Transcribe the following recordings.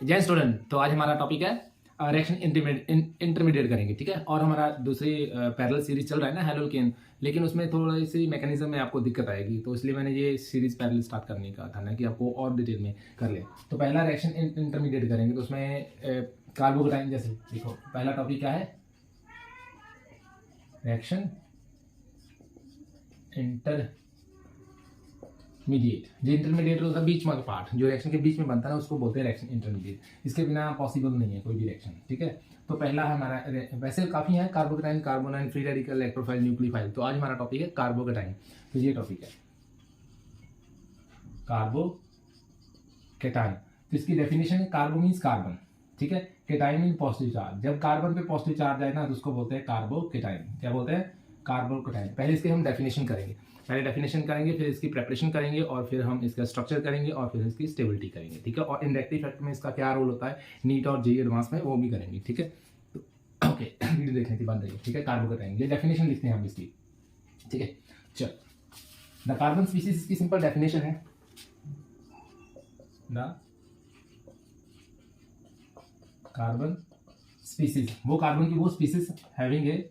जय स्टूडेंट। तो आज हमारा टॉपिक है रिएक्शन इंटरमीडिएट करेंगे, ठीक है। और हमारा दूसरी पैरेलल सीरीज चल रहा है ना, हेलोकेन, लेकिन उसमें थोड़ी सी मैकेनिज्म में आपको दिक्कत आएगी, तो इसलिए मैंने ये सीरीज पैरेलल स्टार्ट करने का था ना, कि आपको और डिटेल में कर ले। तो पहला रिएक्शन इंटरमीडिएट करेंगे, तो उसमें कार्बोकेटाइन, जैसे देखो पहला टॉपिक क्या है, रिएक्शन इंटरमीडिएट। जो इंटरमीडिएट होता है बीच में पार्ट, जो रिएक्शन के बीच में बनता है उसको बोलते हैं रिएक्शन इंटरमीडिएट। इसके बिना पॉसिबल नहीं है कोई भी रिएक्शन, ठीक है। तो पहला है हमारा, वैसे काफ़ी है, carbocation, carbanion, free radical, electrophile, nucleophile. तो आज हमारा टॉपिक है कार्बोकेटाइन। तो ये टॉपिक है कार्बोकेटाइन। तो इसकी डेफिनेशन है, कार्बो मीन्स कार्बन, ठीक है, केटाइन मीन पॉजिटिव चार्ज। जब कार्बन पे पॉजिटिव चार्ज आए ना तो उसको बोलते हैं कार्बोकेटाइन। क्या बोलते हैं? कार्बोकेटाइन। पहले इसके हम डेफिनेशन करेंगे, फिर इसकी प्रेपरेशन करेंगे, और फिर हम इसका स्ट्रक्चर करेंगे, और फिर इसकी स्टेबिलिटी करेंगे, ठीक है। और इनडायरेक्ट इफेक्ट में इसका क्या रोल होता है, नीट और जेईई एडवांस में, वो भी करेंगे, ठीक है। तो ओके, वीडियो देखने की बन रही है, ठीक है। कार्बोकेटाइन, ये डेफिनेशन लिखते हैं हम इसकी, ठीक है। चल, द कार्बन स्पीसीज, इसकी सिंपल डेफिनेशन है, द कार्बन स्पीसीज, वो कार्बन की वो species having a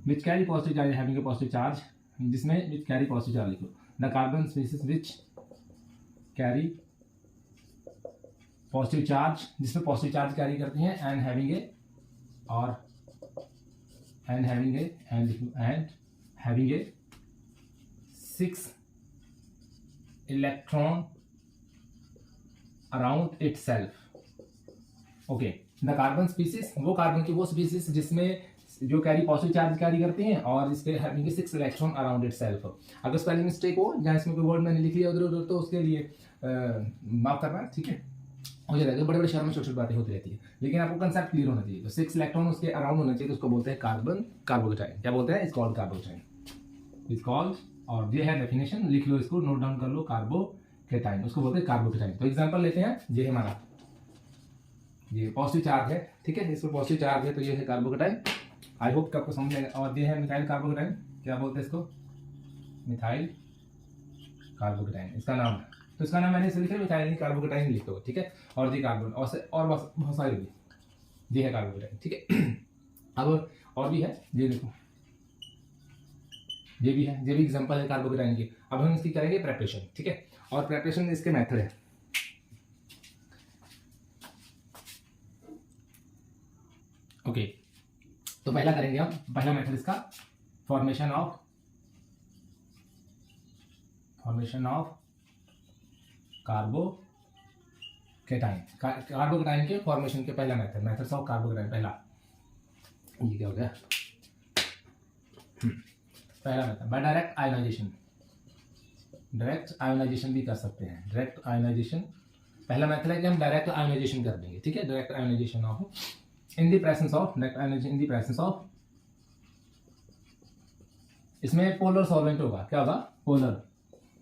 which carry positive charge, having a positive charge, जिसमें which carry positive charge लिखो। the carbon species which carry positive charge, जिसमें positive charge carry करती हैं, and having a 6 electron around itself। Okay, the carbon species, वो carbon की वो species जिसमें जो कैरी पॉजिटिव चार्ज कैरी करती हैं, और इसके हैविंग 6 इलेक्ट्रॉन अराउंड इटसेल्फ। अगर स्पेलिंग मिस्टेक हो या इसमें कोई वर्ड मैंने लिख लिया उधर उधर, तो उसके लिए माफ करना, ठीक है। मुझे लगता है बड़े बड़े शहरों में छोटी छोटी बातें होती रहती है, लेकिन आपको कंसेप्ट क्लियर होना चाहिए। तो 6 इलेक्ट्रॉन उसके अराउंड होना चाहिए, तो उसको बोलते हैं कार्बोकेटाइन। क्या बोलते हैं? It's called carbocation, it's called. और ये है डेफिनेशन, लिख लो इसको, नोट डाउन कर लो, कार्बोकेटाइन, उसको बोलते हैं कार्बोकेटाइन। तो एग्जाम्पल लेते हैं, ये हमारा ये पॉजिटिव चार्ज है, ठीक है, इसमें पॉजिटिव चार्ज है, तो ये है कार्बोकेटाइन। आई होप कि आपको समझ में। और ये है मिथाइल कार्बोकेटाइन। क्या बोलते हैं इसको? मिथाइल कार्बोकेटाइन, इसका नाम है। तो इसका नाम मैंने इसे लिखा, मिथाइल कार्बोकेटाइन लिख दो, ठीक है। और ये कार्बन और बहुत सारे भी, ये है कार्बोकेटाइन, ठीक है। अब और भी है, ये देखो, ये भी है, ये भी एग्जांपल है कार्बोकेटाइन की। अब हम इसकी करेंगे प्रेपरेशन, ठीक है। और प्रेपरेशन इसके मेथड है, ओके। तो पहला करेंगे हम, पहला मेथड इसका फॉर्मेशन ऑफ कार्बोकेटाइन। कार्बोकेटाइन के फॉर्मेशन के पहला मेथड्स ऑफ कार्बोकेटाइन। पहला ये क्या हो गया, पहला मेथड बाय डायरेक्ट आयोनाइजेशन भी कर सकते हैं। डायरेक्ट आयोनाइजेशन पहला मेथड है कि हम डायरेक्ट आयोनाइजेशन कर देंगे, ठीक है। Direct ionization of in the presence of, इसमें पोलर सॉल्वेंट होगा। क्या होगा? पोलर।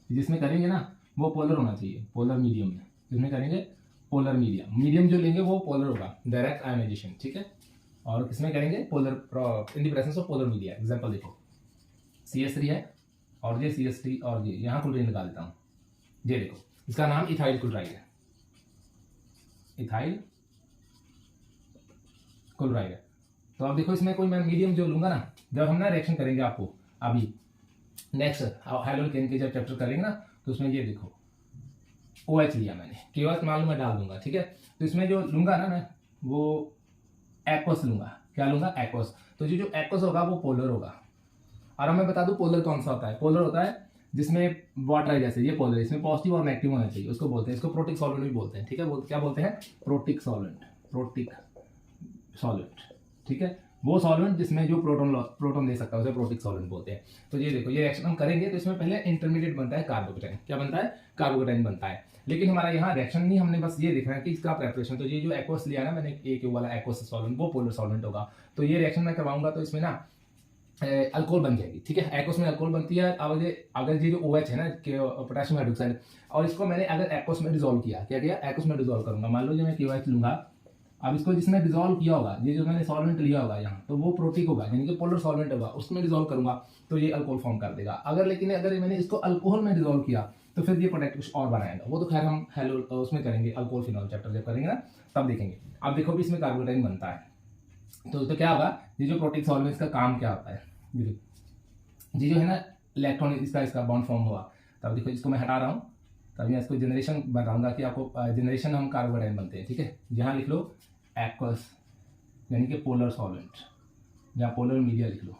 जिसमें करेंगे ना वो पोलर होना चाहिए, पोलर मीडियम में। जिसमें करेंगे पोलर मीडियम जो लेंगे वो पोलर होगा, डायरेक्ट आयोनाइजेशन, ठीक है। और किसमें करेंगे? Polar, in the presence of polar media. Example देखो, CH3 है, और ये CH3, और ये यहाँ क्लोरीन निकाल देता हूँ। ये देखो, इसका नाम इथाइल क्लोराइड है, इथाइल क्लोराइड है। तो अब देखो, इसमें कोई मैं मीडियम जो लूंगा ना, जब हम ना रिएक्शन करेंगे, आपको अभी नेक्स्ट हेलोकेन के जब चैप्टर करेंगे ना, तो उसमें ये देखो OH लिया मैंने, KOH मान लो मैं डाल दूंगा, ठीक है। तो इसमें जो लूंगा ना मैं, वो एक्वस लूंगा। क्या लूंगा? एक्वस। तो जो एक्वस होगा वो पोलर होगा। और मैं बता दूं पोलर कौन सा होता है। पोलर होता है जिसमें वाटर है, जैसे ये पोलर, इसमें पॉजिटिव और नेगेटिव होना चाहिए, उसको बोलते हैं, इसको प्रोटिक सॉल्वेंट भी बोलते हैं, ठीक है। क्या बोलते हैं? प्रोटिक सॉल्वेंट, ठीक है। वो सॉल्वेंट जिसमें जो प्रोटॉन दे सकता है उसे प्रोटिक सॉल्वेंट बोलते हैं। तो ये देखो, ये रिएक्शन हम करेंगे, तो इसमें पहले इंटरमीडिएट बनता है कार्बोकेटाइन। क्या बनता है? कार्बोकेटाइन बनता है। लेकिन हमारा यहाँ रिएक्शन नहीं, हमने बस ये देखना है कि इसका प्रेपरेशन। तो ये जो एक्वस लिया ना मैंने, एक वाला एक्वस सॉल्वेंट, वो पोलर सॉल्वेंट होगा। तो ये रिएक्शन मैं करवाऊंगा, तो इसमें ना अल्कोहल बन जाएगी, ठीक है। एक्वस में अल्कोहल बनती है। अगर ये जो OH है ना, पोटेशियम हाइड्रोक्साइड, और इसको मैंने अगर एक्वस में डिजोल्व किया, क्या किया? एक्वस में डिजोल्व करूंगा। मान लो जो मैं KOH लूंगा, अब इसको जिसमें डिजोल्व किया होगा, ये जो मैंने सॉल्वेंट लिया होगा यहाँ, तो वो प्रोटिक होगा, यानी कि पोलर सॉल्वेंट होगा, उसमें डिजोल्व करूंगा तो ये अल्कोहल फॉर्म कर देगा। अगर मैंने इसको अल्कोहल में डिजोल्व किया, तो फिर ये प्रोडक्ट कुछ और बनाएगा। वो तो खैर हम हेलो उसमें करेंगे, अल्कोहल फिनॉल चैप्टर जब करेंगे ना तब देखेंगे। अब देखो भी इसमें कार्बोकेटाइन बनता है तो क्या होगा, ये जो प्रोटीन सॉल्वेंट्स का काम क्या होता है, ये जो है ना इलेक्ट्रॉन इसका बॉन्ड फॉर्म हुआ, तब देखो इसको मैं हटा रहा हूँ, तब मैं इसको जनरेशन बताऊंगा कि आपको जनरेशन हम कार्बोकेटाइन बनते हैं, ठीक है। यहाँ लिख लो एक्वस यानी कि पोलर सॉल्वेंट या पोलर मीडिया लिख लो,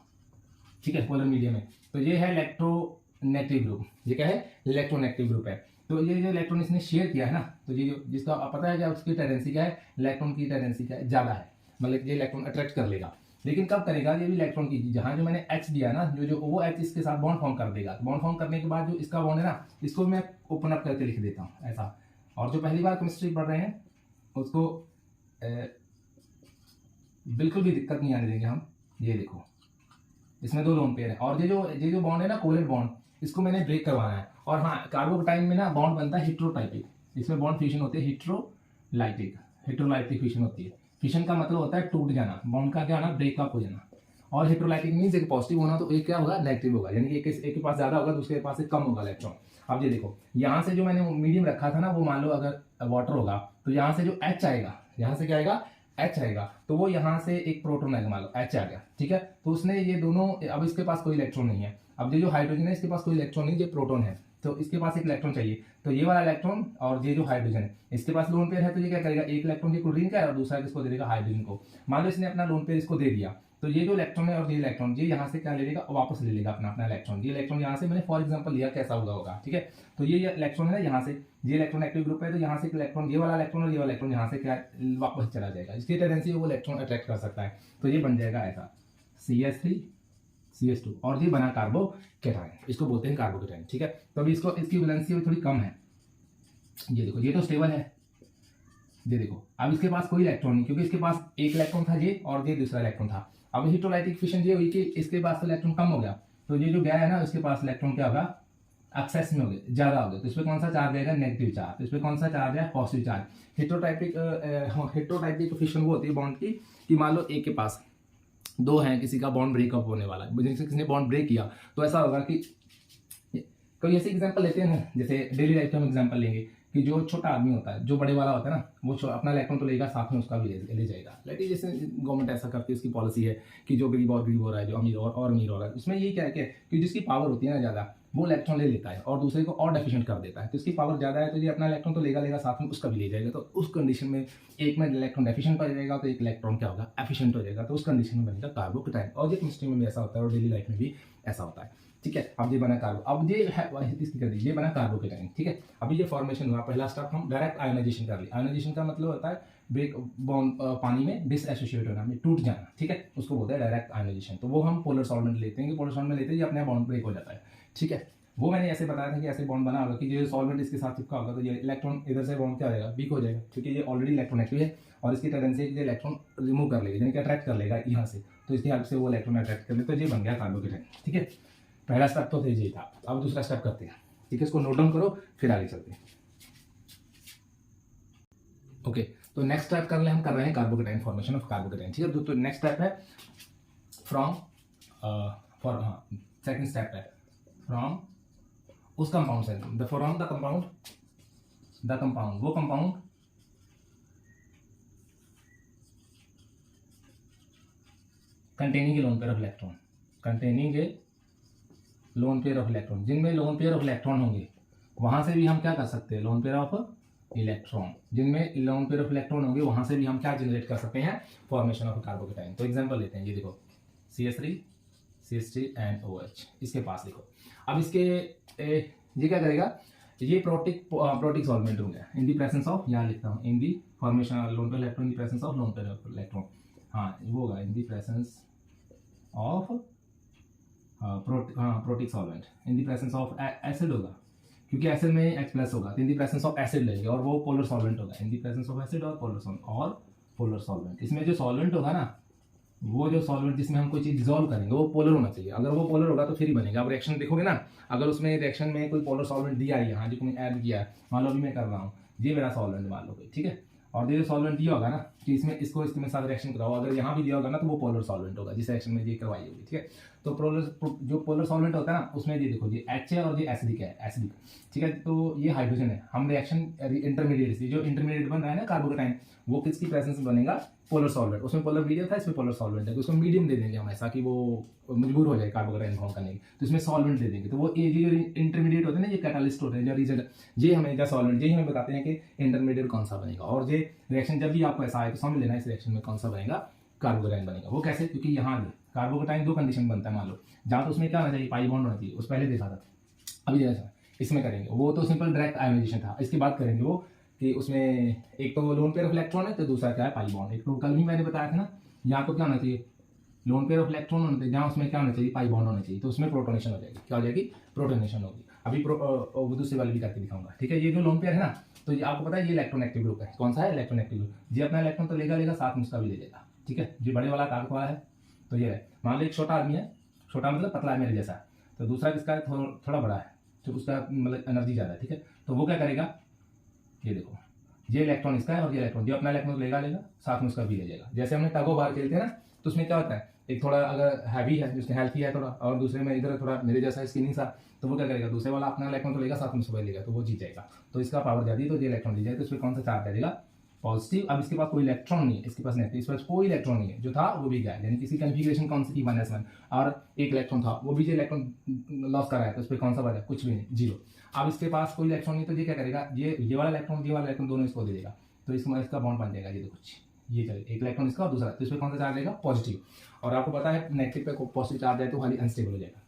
ठीक है, पोलर मीडिया में। तो ये है इलेक्ट्रोनेगेटिव ग्रुप, ये क्या है इलेक्ट्रोनेगेटिव ग्रुप है। तो ये जो इलेक्ट्रॉन इसने शेयर किया है ना, तो ये जो जिसका पता है क्या उसकी टेंडेंसी क्या है, इलेक्ट्रॉन की टेंडेंसी क्या है, ज़्यादा है, मतलब ये इलेक्ट्रॉन अट्रैक्ट कर लेगा। लेकिन कब करेगा, ये भी इलेक्ट्रॉन की जहाँ जो मैंने H दिया ना, जो वो H इसके साथ बॉन्ड फॉर्म कर देगा। बॉन्ड फॉर्म करने के बाद जो इसका बॉन्ड है ना, इसको मैं ओपन अप करके लिख देता हूँ ऐसा। और जो पहली बार केमिस्ट्री पढ़ रहे हैं उसको बिल्कुल भी दिक्कत नहीं आने देंगे हम। ये देखो इसमें 2 लोन पेयर है और ये जो बॉन्ड है ना कोवेलेंट बॉन्ड, इसको मैंने ब्रेक करवाना है। और हाँ, कार्बोकेटाइन में ना बॉन्ड बनता है हेट्रोटाइपिक, इसमें बॉन्ड फ्यूजन होती है हेट्रोलाइटिक फ्यूजन होती है। फिशन का मतलब होता है टूट जाना, बॉन्ड का क्या होना, ब्रेकअप हो जाना। और हेट्रोलाइटिक मीन्स एक पॉजिटिव होना तो एक क्या होगा, नेगेटिव होगा, यानी एक के पास ज्यादा होगा दूसरे के पास से कम होगा इलेक्ट्रॉन। अब ये देखो यहाँ से जो मैंने मीडियम रखा था ना, वो मान लो अगर वाटर होगा तो यहाँ से जो H आएगा, यहाँ से क्या आएगा H आएगा, तो वो यहाँ से एक प्रोटॉन आएगा, मान लो H आ गया, ठीक है। तो उसने ये दोनों, अब इसके पास कोई इलेक्ट्रॉन नहीं है, अब ये जो हाइड्रोजन है इसके पास कोई इलेक्ट्रॉन नहीं, ये प्रोटॉन है, तो इसके पास एक इलेक्ट्रॉन चाहिए। तो ये वाला इलेक्ट्रॉन और ये जो हाइड्रोजन है इसके पास लोन पेयर है, तो ये क्या करेगा, एक इलेक्ट्रॉन ये क्लोरीन का है और दूसरा किसको दे देगा, हाइड्रोजन को। मान लो इसने अपना लोन पेयर इसको दे दिया, तो ये जो इलेक्ट्रॉन है और ये इलेक्ट्रॉन ये यहाँ से क्या ले लेगा, वापस ले लेगा अपना इलेक्ट्रॉन। ये इलेक्ट्रॉन यहाँ से मैंने फॉर एग्जांपल लिया, कैसा होगा, ठीक है। तो ये इलेक्ट्रॉन है ना, यहाँ से ये इलेक्ट्रॉन एक्टिव ग्रुप है, तो यहाँ से इलेक्ट्रॉन, ये वाला इलेक्ट्रॉन और ये वाला इलेक्ट्रॉन यहाँ से क्या वापस चला जाएगा, इसकी टेंडेंसी वो इलेक्ट्रॉन अट्रैक्ट कर सकता है। तो ये बन जाएगा ऐसा CH3 CH2 और ये बना कार्बोकेटाइन, इसको बोलते हैं कार्बोकेटाइन, ठीक है। तो अभी इसकी वैलेंसी थोड़ी कम है। ये देखो ये तो स्टेबल है, ये देखो अब इसके पास कोई इलेक्ट्रॉन नहीं, क्योंकि इसके पास एक इलेक्ट्रॉन था ये और ये दूसरा इलेक्ट्रॉन था। अब हेट्रोलाइटिक फिशन ये हुई कि इसके पास तो इलेक्ट्रॉन कम हो गया, तो ये जो गया है ना उसके पास इलेक्ट्रॉन क्या होगा, एक्सेस में हो गया, ज्यादा हो गया, तो इस पर कौन सा चार्ज आएगा, नेगेटिव चार्ज। तो इस पर कौन सा चार्ज है, पॉजिटिव चार्ज। हेट्रोटाइपिक फिशन वो होती है बॉन्ड की कि मान लो एक के पास 2 हैं, किसी का बॉन्ड ब्रेकअप होने वाला है, जैसे किसी ने बॉन्ड ब्रेक किया तो ऐसा होगा कि कोई ऐसे एग्जांपल लेते हैं ना, जैसे डेली लाइफ का हम एग्जांपल लेंगे कि जो छोटा आदमी होता है, जो बड़े वाला होता है ना, वो अपना इलेक्ट्रॉन तो लेगा, साथ में उसका भी ले जाएगा। लेकिन जैसे गवर्नमेंट ऐसा करती है, उसकी पॉलिसी है कि जो गरीब और गरीब हो रहा है, जो अमीर और अमीर हो रहा है, उसमें ये क्या है कि जिसकी पावर होती है ना ज़्यादा, वो इलेक्ट्रॉन ले लेता है और दूसरे को और डेफिशिएंट कर देता है। तो इसकी पावर ज़्यादा है तो ये अपना इलेक्ट्रॉन तो लेगा, साथ में उसका भी ले जाएगा। तो उस कंडीशन में एक में इलेक्ट्रॉन डेफिशिएंट हो जाएगा तो एक इलेक्ट्रॉन क्या होगा, एफिशिएंट हो जाएगा। तो उस कंडीशन में बनेगा कार्बोकेटाइन। और ये केमिस्ट्री में भी ऐसा होता है और डेली लाइफ में भी ऐसा होता है, ठीक है। अब ये बना कार्बो, अब ये इसकी कर दीजिए, ये बना कार्बोकेटाइन, ठीक है। अभी ये फॉर्मेशन हुआ, पहला स्टेप हम डायरेक्ट आयोनाइजेशन कर लिया। आयोनाइजेशन का मतलब होता है ब्रेक बॉन्ड, पानी में डिसएसोसिएट होना, में टूट जाना, ठीक है, उसको बोलते हैं डायरेक्ट आयोनाइजेशन। तो वो हम पोलर सॉल्वेंट लेते हैं कि पोलर सॉल्वेंट लेते हैं, ये अपने बॉन्ड ब्रेक हो जाता है, ठीक है। वो मैंने ऐसे बताया था कि ऐसे बॉन्ड बना होगा कि जो सॉल्वेंट इसके साथ चिपका होगा तो ये इलेक्ट्रॉन इधर से बॉन्ड क्या हो जाएगा, वीक हो जाएगा, क्योंकि ये ऑलरेडी इलेक्ट्रोनेगेटिव है और इसकी टेंडेंसी है कि इलेक्ट्रॉन रिमूव कर लेगा, यानी कि अट्रैक्ट कर लेगा यहाँ से, तो इसकी हेल्प से वो इलेक्ट्रॉन अट्रैक्ट कर ले, तो ये बन गया कार्बोकेटाइन, ठीक है। पहला स्टेप तो यही था। अब दूसरा स्टेप करते हैं, ठीक है, इसको नोट डाउन करो फिर आगे चलते हैं। ओके, तो नेक्स्ट स्टेप कर रहे हैं कार्बोकेटाइन, फॉर्मेशन ऑफ कार्बोकेटाइन, ठीक है। तो नेक्स्ट स्टेप है फ्रॉम सेकंड स्टेप है फ्रॉम उस कंपाउंड से, फ्रॉम द कंपाउंड वो compound containing A loan pair of electron, containing A loan pair of electron, जिनमें लोन पेयर ऑफ इलेक्ट्रॉन होंगे वहां से भी हम क्या कर सकते हैं, लोन पेयर ऑफ इलेक्ट्रॉन, जिनमें लोन पेयर ऑफ इलेक्ट्रॉन होंगे वहां से भी हम क्या जनरेट कर सकते हैं, फॉर्मेशन ऑफ कार्बोकेटाइन। तो एग्जांपल लेते हैं, ये देखो CH3 एंड OH इसके पास देखो। अब इसके ये क्या करेगा, ये प्रोटिक सॉल्वेंट हो गया इन दी प्रेजेंस ऑफ, यहाँ लिखता हूँ in the formation lone pair electron in the presence of lone pair of electron, हाँ वो होगा in the presence of protic solvent, in the presence of acid होगा, क्योंकि एसिड में H+ होगा, तो in the presence of acid लेंगे और वो पोलर सॉल्वेंट होगा, in the presence of acid और पोलर सॉल्वेंट। इसमें जो सॉल्वेंट होगा ना, वो जो सॉल्वेंट जिसमें हम कोई चीज डिसॉल्व करेंगे वो पोलर होना चाहिए। अगर वो पोलर होगा तो फिर ही बनेगा। आप रिएक्शन देखोगे ना, अगर उसमें रिएक्शन में कोई पोलर सॉल्वेंट दिया है, यहाँ जो मैंने ऐड किया है, मान लो अभी मैं कर रहा हूँ, ये मेरा सॉल्वेंट मान लो, ठीक है, और ये जो सॉल्वेंट दिया होगा ना कि इसमें इसको इसके साथ रिएक्शन कराओ, अगर यहाँ भी दिया होगा ना तो वो पोलर सॉल्वेंट होगा जिस रिएक्शन में ये करवाई होगी, ठीक है। तो जो पोलर सॉल्वेंट होता है ना, उसमें ये देखो ये H है और ये एसिडिक है, एसिडिक, ठीक है। तो ये हाइड्रोजन है, हम रिएक्शन इंटरमीडिएट से जो इंटरमीडिएट बन रहा है ना कार्बोकेटाइन, वो किसकी प्रेजेंस में बनेगा, पोलर सॉल्वेंट। उसमें पोलर मीडियम था, इसमें पोलर सॉल्वेंट है, तो उसमें मीडियम दे देंगे हम ऐसा कि वो मजबूर हो जाए कार्बोकेटाइन फॉर्म करने की, तो इसमें सॉल्वेंट दे देंगे। तो वो ये जो इंटरमीडिएट होते हैं ना, ये कैटालिस्ट होते हैं, जो रिजल्ट ये हमें सॉल्वेंट, ये हमें बताते हैं कि इंटरमीडिएट कौन सा बनेगा। और ये रिएक्शन जब भी आपको ऐसा आए तो समझ लेना इस रिएक्शन में कौन सा बनेगा, कार्बोकेटाइन बनेगा। वो कैसे, क्योंकि यहाँ कार्बोकेटाइन दो कंडीशन बनता है, मान लो जहाँ तो उसमें क्या होना चाहिए, पाई बॉन्ड होना चाहिए, उस पहले देखा था, अभी जैसा इसमें करेंगे वो तो सिंपल डायरेक्ट आयोनाइजेशन था। इसकी बात करेंगे वो कि उसमें एक तो लोन पेयर ऑफ इलेक्ट्रॉन है, तो दूसरा क्या है, पाई बॉन्ड। एक तो कल भी मैंने बताया था ना, यहाँ तो क्या होना चाहिए, लोन पेयर ऑफ इलेक्ट्रॉन होना चाहिए, जहाँ उसमें क्या होना चाहिए, पाई बॉन्ड होना चाहिए, तो उसमें प्रोटोनेशन हो जाएगी, क्या हो जाएगी, प्रोटोनेशन होगी। अभी दूसरी वाली भी करके दिखाऊंगा, ठीक है। ये जो लोन पेयर है ना, तो ये आपको पता है ये इलेक्ट्रोनेगेटिव ग्रुप है, कौन सा है, इलेक्ट्रोनेगेटिव ग्रुप। ये अपना इलेक्ट्रॉन तो लेगा साथ में उसका भी ले लेगा, ठीक है। जो बड़े वाला ताकत वाला है, तो ये है, मान लो एक छोटा आदमी है, छोटा मतलब पतला है मेरे जैसा, तो दूसरा किसका है, थोड़ा बड़ा है, तो उसका मतलब एनर्जी ज़्यादा है, ठीक है। तो वो क्या करेगा, ये देखो ये इलेक्ट्रॉन इसका है और ये इलेक्ट्रॉन, जो अपना इलेक्ट्रॉन लेगा साथ में उसका भी ले जाएगा। जैसे हमने टगो बार खेलते हैं ना, तो उसमें क्या होता है, एक थोड़ा अगर हैवी है, जिसमें हेल्थी है थोड़ा, और दूसरे में इधर थोड़ा मेरे जैसा स्किनी सा, तो वो क्या करेगा, दूसरे वाला अपना इलेक्ट्रॉन तो लेगा साथ में उसको लेगा, तो वो जीत जाएगा। तो इसका पावर ज़्यादा है, तो ये इलेक्ट्रॉन ले जाए, तो इसमें कौन सा चार्ज रहेगा, पॉजिटिव। अब इसके पास कोई इलेक्ट्रॉन नहीं है, इसके पास नेगेटिव, इसके पास कोई इलेक्ट्रॉन नहीं है, जो था वो भी गया, यानी किसी कन्फिगरेशन कौन सी थी, 1s1, और एक इलेक्ट्रॉन था, वो भी जो इलेक्ट्रॉन लॉस कर रहा है, तो उस पर कौन सा बचा, कुछ भी नहीं, जीरो। अब इसके पास कोई इलेक्ट्रॉन नहीं, तो ये क्या करेगा, ये वाला इलेक्ट्रॉन दोनों इसको दे देगा, तो इसका बॉन्ड बन जाएगा, ये देखो ये चले, एक इलेक्ट्रॉन इसका और दूसरा, तो इसमें कौन सा चार्ज रहेगा, पॉजिटिव। और आपको पता है नेगेटिव पे पॉजिटिव चार्ज है तो खाली अनस्टेबल हो जाएगा,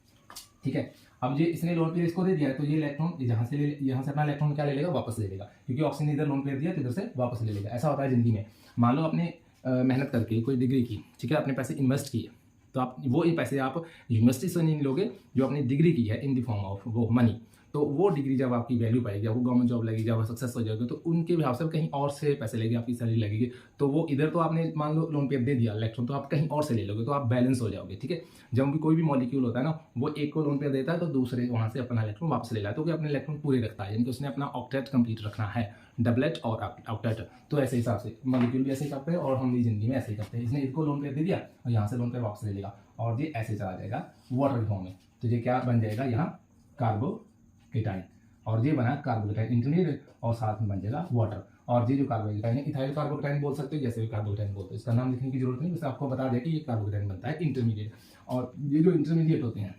ठीक है। अब ये इसने लोन पेयर इसको दे दिया है, तो ये इलेक्ट्रॉन यहाँ से अपना इलेक्ट्रॉन क्या ले लेगा, वापस ले लेगा, क्योंकि ऑक्सीजन इधर लोन पेयर दिया तो इधर से वापस ले लेगा। ऐसा होता है जिंदगी में, मान लो आपने मेहनत करके कोई डिग्री की, ठीक है, अपने पैसे इन्वेस्ट किए, तो आप वो पैसे आप यूनिवर्सिटी से नहीं लोगे, जो अपनी डिग्री की है इन द फॉर्म ऑफ वो मनी, तो वो डिग्री जब आपकी वैल्यू पाएगी, आपको गवर्नमेंट जॉब लगेगी, जब आप सक्सेस हो जाओगे, तो उनके हिसाब से कहीं और से पैसे लेंगे, आपकी सैलरी लगेगी, तो वो इधर तो आपने मान लो लोन पेयर दे दिया इलेक्ट्रॉन, तो आप कहीं और से ले लोगे, तो आप बैलेंस हो जाओगे, ठीक है। जब भी कोई भी मॉलिक्यूल होता है ना, वो एक को लोन पेयर देता है, तो दूसरे वहाँ से अपना इलेक्ट्रॉन वापस ले लाता है, तो अपने इलेक्ट्रॉन पूरे रखता है, यानी कि उसने अपना ऑक्टेट कंप्लीट रखना है, डबलेट और ऑक्टेट। तो ऐसे हिसाब से मॉलिक्यूल भी ऐसे ही करते हैं, और हम भी जिंदगी में ऐसे ही करते हैं। इसने इसको लोन पेयर दे दिया और यहाँ से लोन पेयर वापस ले लेगा, और ये ऐसे चला जाएगा वाटर फॉर्म में, तो ये क्या बन जाएगा, यहाँ कार्बोकेटाइन, और ये बना कार्बोकेटाइन इंटरमीडिएट, और साथ में बन जाएगा वाटर। और ये जो कार्बोकेटाइन है, इथाइल कार्बोकेटाइन बोल सकते हो, जैसे भी कार्बोकेटाइन बोलते हैं, इसका नाम लिखने की जरूरत नहीं, बस आपको बता दें कि ये कार्बोकेटाइन बनता है इंटरमीडिएट। और ये जो इंटरमीडिएट होते हैं,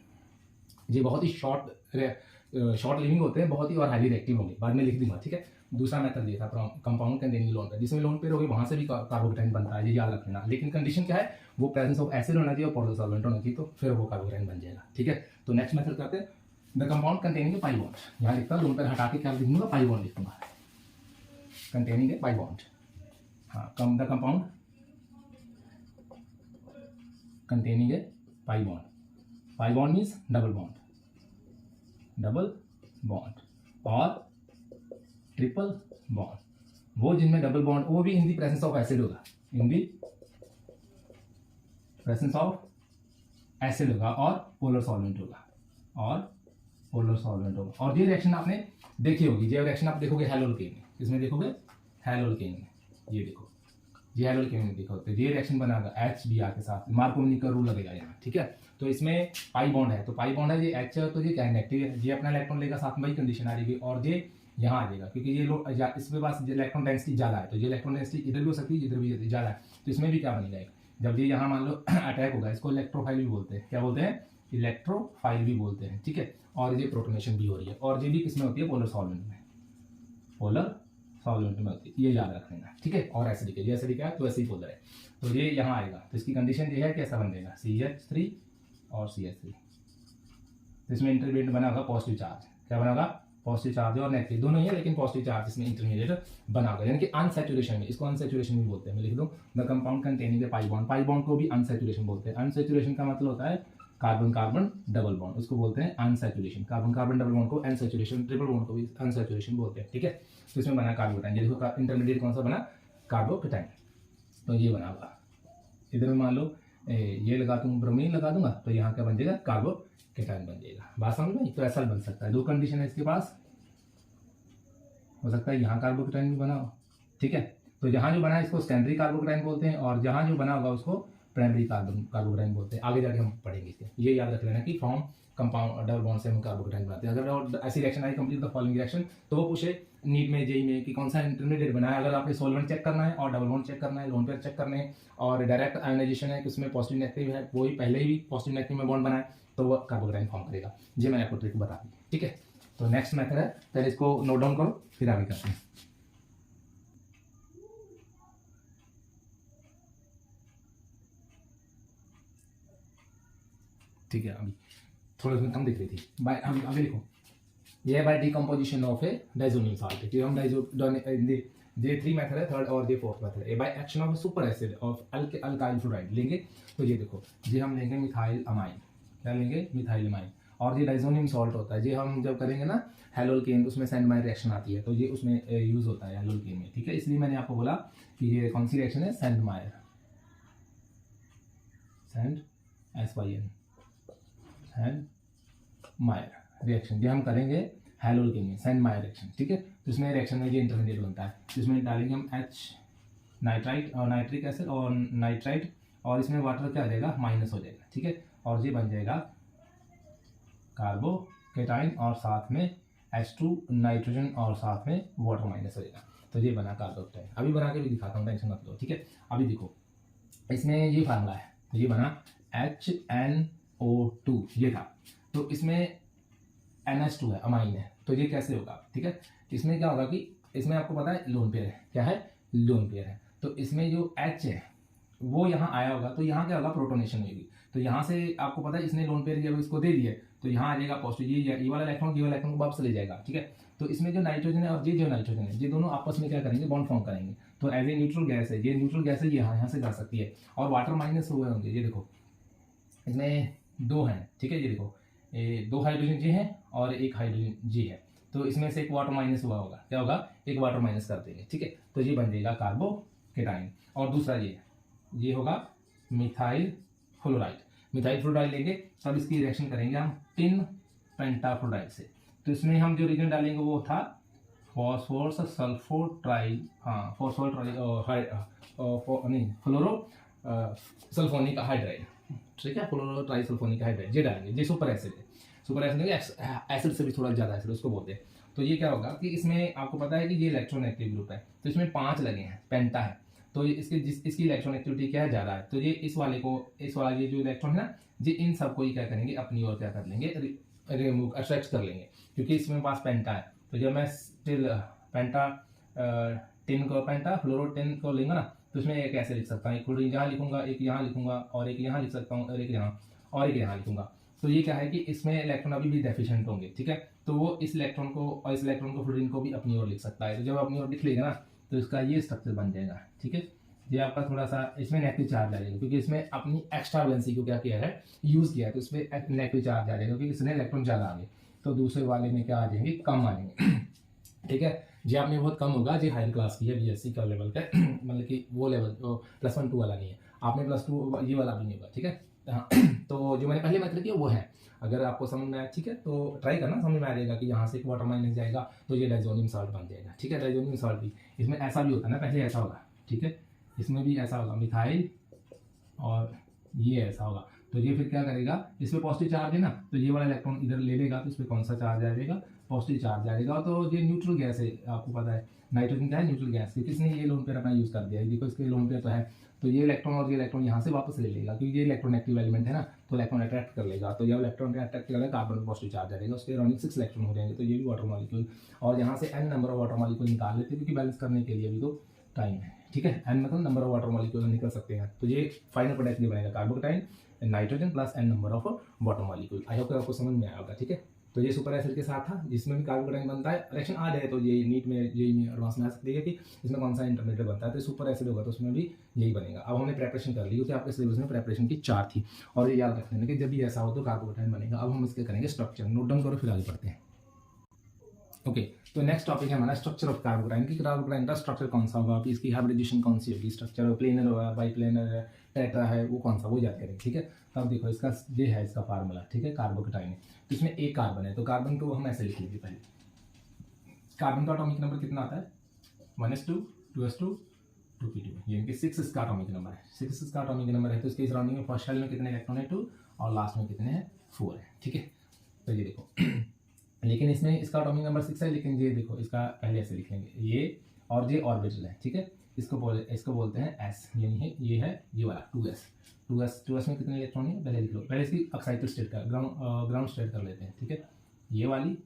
ये बहुत ही शॉर्ट लिविंग होते हैं, बहुत ही, और हाईली रिएक्टिव होंगे, बाद में लिख दूंगा, ठीक है। दूसरा मेथड दिया था कंपाउंड कंटेनिंग लोन पेयर, जिसमें लोन पेयर होगी वहाँ से भी कार्बोकेटाइन बनता है, ये याद रखना। लेकिन कंडीशन क्या है, वो प्रेजेंस ऑफ एसिड होना चाहिए और पोलर सॉल्वेंट होना चाहिए, तो फिर वो कार्बोकेटाइन बन जाएगा, ठीक है। तो नेक्स्ट मेथड करते हैं, the compound containing A pi bond. यहाँ लिखता हूँ, लोन पेयर हटा के क्या लिख दूंगा, पाई बॉन्ड लिख दूंगा, कंटेनिंग ए पाई बॉन्ड। हाँ, the compound containing A pi bond means double bond और ट्रिपल बॉन्ड। वो जिनमें डबल बॉन्ड, वो भी इन दी प्रेजेंस ऑफ एसिड होगा, in the presence of acid होगा, और पोलर सॉल्वेंट होगा, और ये रिएक्शन आपने देखी होगी, ये रिएक्शन आप देखोगे हैलोल्केन में, इसमें देखोगे हैलोल्केन में, ये देखो ये हैलोल्केन में देखो, तो ये रिएक्शन बनाएगा HBr के साथ, मार्कोनी का रूल लगेगा यहाँ, ठीक है। तो इसमें पाई बॉन्ड है, तो पाई बॉन्ड है, ये H है, तो ये क्या है, नेगेटिव है, ये अपना इलेक्ट्रॉन लेगा साथ में, वही कंडीशन आ जाएगी, और ये यहाँ आ जाएगा, क्योंकि ये इसके पास इलेक्ट्रॉन डेंसिटी ज़्यादा है, तो ये इलेक्ट्रॉन डेंसिटी इधर भी हो सकती है, इधर भी ज़्यादा है, तो इसमें भी क्या बनेगा, जब ये यहाँ मान लो अटैक होगा, इसको इलेक्ट्रोफाइल भी बोलते हैं, क्या बोलते हैं, इलेक्ट्रोफाइल भी बोलते हैं, ठीक है। और ये प्रोटोनेशन भी हो रही है, और ये भी किसमें होती है, पोलर सॉल्वेंट में होती है, ये याद रख लेना, ठीक है। और एसिडिक है, ये एसिडिक है तो ऐसे ही पोलर है, तो ये यहाँ आएगा, तो इसकी कंडीशन ये है कि ऐसा बन जाएगा CH3 और CH3, तो इसमें इंटरमीडिएट बना होगा पॉजिटिव चार्ज, क्या बना होगा, पॉजिटिव चार्ज और नेगेटिव दोनों ही है, लेकिन पॉजिटिव चार्ज इसमें इंटरमीडिएट बना होगा, यानी कि अनसैचुरेशन में, इसको अनसैचुरेशन भी बोलते हैं। मैं लिख दूँ, the compound containing pi bond को भी अनसैचुरेशन बोलते हैं। अनसैचुरेशन का मतलब होता है कार्बन कार्बन डबल बॉन्ड, उसको बोलते हैं unsaturation. Carbon carbon double bond को अनसैचुरेशन, ट्रिपल बॉन्ड को भी अनसैचुरेशन बोलते हैं, ठीक है। तो इसमें बना कार्बोकेटाइन, ये देखो इंटरमीडिएट कौन सा बना, कार्बोकेटाइन, तो ये बना होगा। इधर में मान लो ये लगा दूँ, ब्रोमीन लगा दूंगा, तो यहाँ क्या बन जाएगा, कार्बोकेटाइन बन जाएगा। बात समझ में? तो ऐसा बन सकता है, दो कंडीशन है इसके पास, हो सकता है यहाँ कार्बोकेटाइन भी बना हो, ठीक है। तो जहाँ जो बना है इसको सेकेंडरी कार्बोकेटाइन बोलते हैं, और जहाँ जो बना होगा उसको प्राइमरी कार्बोकेटाइन बोलते हैं। आगे जाके हम पढ़ेंगे इसे, ये याद रख लेना कि फ्रॉम कंपाउंड डबल बॉन्ड से हम कार्बोकेटाइन बनाते हैं। अगर ऐसी reaction I complete the following reaction, तो वो पूछे नीट में जेई में कि कौन सा इंटरमीडिएट बनाया। अगर आपने सोलवेंट चेक करना है और डबल बॉन्ड चेक करना है, लोन पेयर चेक करने हैं और डायरेक्ट आयोनाइजेशन है कि उसमें पॉजिटिव नेगेटिव है, वो ही पहले ही पॉजिटिव नेगेटिव में बॉन्ड बनाए तो वो कार्बोकेटाइन फॉर्म करेगा। ये मैंने आपको ट्रिक बता दी, ठीक है। तो नेक्स्ट मेथड है, पहले इसको नोट डाउन करो फिर आगे करते हैं। ठीक है, अभी थोड़ा इसमें कम दिख रही थी। बाय अभी आगे लिखो, ये by decomposition of A diazonium salt. हम जे 3 मेथड है, थर्ड और जे 4th मेथड है। By action of super acid of alkyl fluoride लेंगे तो ये देखो, ये हम लेंगे मिथाइल अमाइन, क्या लेंगे मिथाइल अमाइन। और ये डाइजोनियम सॉल्ट होता है, ये हम जब करेंगे ना हेलोल्केन, उसमें सैंड मायर रिएक्शन आती है तो ये उसमें यूज होता है हेलोल्केन में, ठीक है। इसलिए मैंने आपको बोला कि ये कौन सी रिएक्शन है, सैंड मायर, सैंड SYN सैंड मायर रिएक्शन, ये हम करेंगे हेलोल्केन में, सैंड मायर रिएक्शन, ठीक है। तो इसमें रिएक्शन में ये इंटरमीडिएट बनता है, जिसमें डालेंगे हम H नाइट्राइट और नाइट्रिक एसिड और नाइट्राइट, और इसमें वाटर क्या आ जाएगा, माइनस हो जाएगा, ठीक है। और ये बन जाएगा कार्बोकेटाइन और साथ में H2 नाइट्रोजन और साथ में वाटर माइनस हो जाएगा, तो ये बना कार्बोकेटाइन। अभी बना के भी दिखाता हूँ, टेंशन मत लो, ठीक है। अभी देखो इसमें ये फार्मूला है, ये बना HNO2 ये था, तो इसमें NH2 है, अमाइन है, तो ये कैसे होगा, ठीक है। इसमें क्या होगा कि इसमें आपको पता है लोन पेयर है, क्या है लोन पेयर है, तो इसमें जो H है वो यहाँ आया होगा, तो यहाँ क्या होगा प्रोटोनेशन होगी, तो यहाँ से आपको पता है इसने लोन पेयर जब इसको दे दिए तो यहाँ आ जाएगा पॉजिटिव, ये वाला इलेक्ट्रॉन ये वाला इलेक्ट्रॉन को वापस ले जाएगा, ठीक है। तो इसमें जो नाइट्रोजन है और ये जो नाइट्रोजन है, ये दोनों आपस में क्या करेंगे, बॉन्ड फॉर्म करेंगे। तो एज ए न्यूट्रल गैस है, ये न्यूट्रल गैस है, ये यहाँ से जा सकती है और वाटर माइनस हुए होंगे। ये देखो इसमें 2 हैं, ठीक है, ये देखो ये 2 हाइड्रोजन जी हैं और 1 हाइड्रोजन जी है, तो इसमें से एक वाटर माइनस हुआ होगा, क्या होगा, एक वाटर माइनस कर देंगे, ठीक है। तो ये बन जाएगा कार्बोकेटाइन। और दूसरा ये होगा मिथाइल फ्लोराइड, मिथाइल फ्लोराइड लेंगे तब इसकी रिएक्शन करेंगे हम टिन पेंटाफ्लोराइड से। तो इसमें हम जो रिएजेंट डालेंगे वो था फॉस्फोरस सल्फो ट्राई, हाँ फॉस्फोर ट्राई नहीं फ्लोरो सल्फोनिक हाइड्राइड, ठीक है, फ्लोरो ट्राई सल्फोनिक हाइड्राइड ये डालेंगे। ये सुपर एसिड है, सुपर एसिड एसिड से भी थोड़ा ज़्यादा एसिड उसको बोलते हैं। तो ये क्या होगा कि इसमें आपको पता है कि ये इलेक्ट्रोनेगेटिव ग्रुप है, तो इसमें 5 लगे हैं, पेंटा है, तो ये इसकी इलेक्ट्रॉन एक्टिविटी क्या है, ज़्यादा है, तो ये इस वाला ये जो इलेक्ट्रॉन है ना, ये इन सबको ही क्या करेंगे, अपनी ओर क्या कर लेंगे, रिमूव अट्रैक्ट कर लेंगे, क्योंकि इसमें पास पेंटा है। तो जब मैं स्टिल पेंटा टिन को पेंटा फ्लोरोटिन को लेंगे ना, तो इसमें एक ऐसे लिख सकता हूँ, एक फ्लोरीन यहाँ लिखूंगा, एक यहाँ लिखूंगा और एक यहाँ लिख सकता हूँ और एक यहाँ और एक यहाँ लिखूंगा। तो ये क्या है कि इसमें इलेक्ट्रॉन अभी भी डेफिशिएंट होंगे, ठीक है, तो वो इस इलेक्ट्रॉन को और इस इलेक्ट्रॉन को फ्लोरीन को भी अपनी ओर लिख सकता है। तो जब अपनी ओर लिख लेगा ना तो इसका ये स्ट्रक्चर बन जाएगा, ठीक है। ये आपका थोड़ा सा इसमें नेगेटिव चार्ज आ जाएगा, क्योंकि इसमें अपनी एक्स्ट्रा वैलेंसी को क्या किया है, यूज़ किया है, तो इसमें नेगेटिव चार्ज आ जाएगा क्योंकि इसमें इलेक्ट्रॉन ज़्यादा आ गए, तो दूसरे वाले में क्या आ जाएंगे, कम आ जाएंगे, ठीक है। जी आप में बहुत कम होगा, जी हायर क्लास की है, BSc का लेवल का मतलब कि वो लेवल +1 2 वाला नहीं है, आपने +2 ये वाला भी नहीं होगा, ठीक है। हाँ तो जो मैंने पहले मेथड किया वो है, अगर आपको समझ में आया ठीक है तो ट्राई करना, समझ में आ जाएगा कि यहाँ से एक वाटर माइनस जाएगा तो ये डाइजोनियम साल्ट बन जाएगा, ठीक है। डाइजोनियम साल्ट भी इसमें ऐसा भी होता है ना, पहले ऐसा होगा, ठीक है, इसमें भी ऐसा होगा मिथाइल और ये ऐसा होगा, तो ये फिर क्या करेगा, इसमें पॉजिटिव चार्ज है ना, तो ये वाला इलेक्ट्रॉन इधर ले लेगा तो इस पर कौन सा चार्ज आ जाएगा, पॉजिटिव चार्ज आ जाएगा। तो ये न्यूट्रल गैस है, आपको पता है नाइट्रोजन क्या है, न्यूट्रल गैस, क्योंकि इसने ये लोन पेयर अपना यूज़ कर दिया है, देखो इसके लोन पेयर तो है, तो ये इलेक्ट्रॉन और ये इलेक्ट्रॉन यहाँ से वापस ले लेगा, क्योंकि ये इलेक्ट्रोनेगेटिव एलिमेंट है ना, तो इलेक्ट्रॉन अट्रैक्ट कर लेगा, तो जब इलेक्ट्रॉन अट्रैक्ट करेगा कार्बन में पॉजिटिव चार्ज आ जाएगा, उसके अराउंड 6 इलेक्ट्रॉन हो जाएंगे, तो ये भी वाटर मॉलिक्यूल, और यहाँ से n number of water molecule निकाल लेते हैं, क्योंकि बैलेंस करने के लिए अभी तो टाइम है, ठीक है। n मतलब नंबर ऑफ वाटर मॉलिक्यूल निकल सकते हैं, तो ये फाइनल प्रोडक्ट नहीं बनेगा, carbocation nitrogen plus n number of water molecule. I hope आपको समझ में आया होगा, ठीक है। तो ये सुपर एसिड के साथ था, जिसमें भी कार्बोकेटाइन बनता है, रिएक्शन आ जाए तो ये नीट में जेई में एडवांस में आ सकती है कि इसमें कौन सा इंटरमीडिएट बनता है, तो सुपर एसिड होगा तो उसमें भी यही बनेगा। अब हमने प्रेपरेशन कर ली, क्योंकि आपके सिलेबस में प्रेपरेशन की 4 थी, और ये याद रख लेना कि जब भी ऐसा हो तो कार्बोकेटाइन बनेगा। अब हम इसके करेंगे स्ट्रक्चर, नोट डाउन करो फिर आगे बढ़ते हैं। ओके तो नेक्स्ट टॉपिक है हमारा स्ट्रक्चर ऑफ कार्बोकेटाइन की। कार्बोकेटाइन का स्ट्रक्चर कौन सा होगा, इसकी हाइब्रिडेशन कौन सी होगी, स्ट्रक्चर प्लेनर होगा, बाई प्लेनर है, टेट्रा है, वो कौन सा, वो याद करेंगे, ठीक है। तब देखो इसका ये है इसका फार्मूला, ठीक है, कार्बोकेटाइन है, तो इसमें एक कार्बन है, तो कार्बन को हम ऐसे लिख लीजिए, पहले कार्बन का एटॉमिक नंबर कितना आता है, 1s2 2s2 2p2, यानी कि 6 इसका एटॉमिक नंबर है। 6 इसका एटॉमिक नंबर है, तो इसके सराउंडिंग में फर्स्ट शेल में कितने इलेक्ट्रॉन है 2 और लास्ट में कितने हैं 4 है। ठीक है, तो ये देखो लेकिन इसमें इसका एटॉमिक नंबर 6 है, लेकिन ये देखो इसका पहले ऐसे लिख लेंगे, ये और ये ऑर्बिटल है। ठीक है, इसको बोलते हैं एस, यानी ये है ये वाला 2s में कितने इलेक्ट्रॉन है पहले लिख लो। पहले इसकी एक्साइटेड स्टेट का ग्राउंड स्टेट कर लेते हैं। ठीक है, ये वाली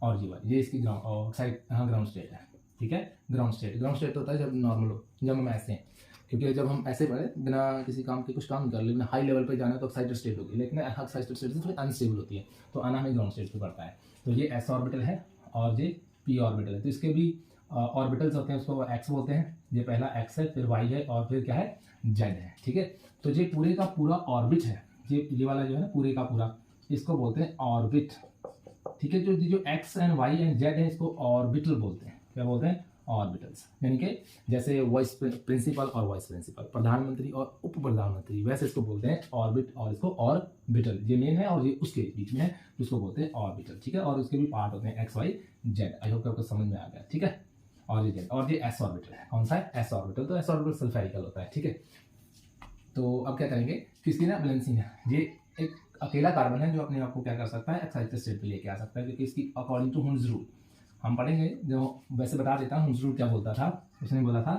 और ये वाली, ये इसकी ग्राउंड स्टेट है। ठीक है, ग्राउंड स्टेट तो होता है जब नॉर्मल हो, जब हम ऐसे हैं, क्योंकि जब हम ऐसे पढ़े बिना किसी काम के कुछ काम कर ले, हाई लेवल पे जाना है तो एक्साइटेड स्टेट होगी, लेकिन एक्साइटेड स्टेट से थोड़ी अनस्टेबल होती है, तो आना हमें ग्राउंड स्टेट पे पड़ता है। तो ये एस ऑर्बिटल है और ये पी ऑर्बिटल है। तो इसके भी ऑर्बिटल्स होते हैं, उसको एक्स बोलते हैं। ये पहला एक्स है, फिर वाई है और फिर क्या है जेड है। ठीक है, तो ये पूरे का पूरा ऑर्बिट है, ये वाला जो है ना पूरे का पूरा, इसको बोलते हैं ऑर्बिट। ठीक है, जो X and Y and Z है इसको ऑर्बिटल बोलते हैं। क्या बोलते हैं? ऑर्बिटल्स। यानी कि जैसे वाइस प्रिंसिपल और वाइस प्रिंसिपल, प्रधानमंत्री और उप प्रधानमंत्री, वैसे इसको बोलते हैं ऑर्बिट और इसको ऑर्बिटल। ये मेन है और ये उसके बीच में है, उसको बोलते हैं ऑर्बिटल। ठीक है, और उसके भी पार्ट होते हैं X Y Z. I hope आपको समझ में आ गया। ठीक है, और ये जेड और ये एस ऑर्बिटल है। कौन सा है? S orbital. तो एस ऑर्बिटल सल्फेरिकल होता है। ठीक है, तो अब क्या करेंगे, किसकी ना बैलेंसिंग है। ये एक अकेला कार्बन है जो अपने आप को क्या कर सकता है, एक्साइटेड स्टेट पे लेके आ सकता है, क्योंकि इसकी अकॉर्डिंग टू हुंस रूल हम पढ़ेंगे। जो वैसे बता देता हूँ, हुंस रूल क्या बोलता था, उसने बोला था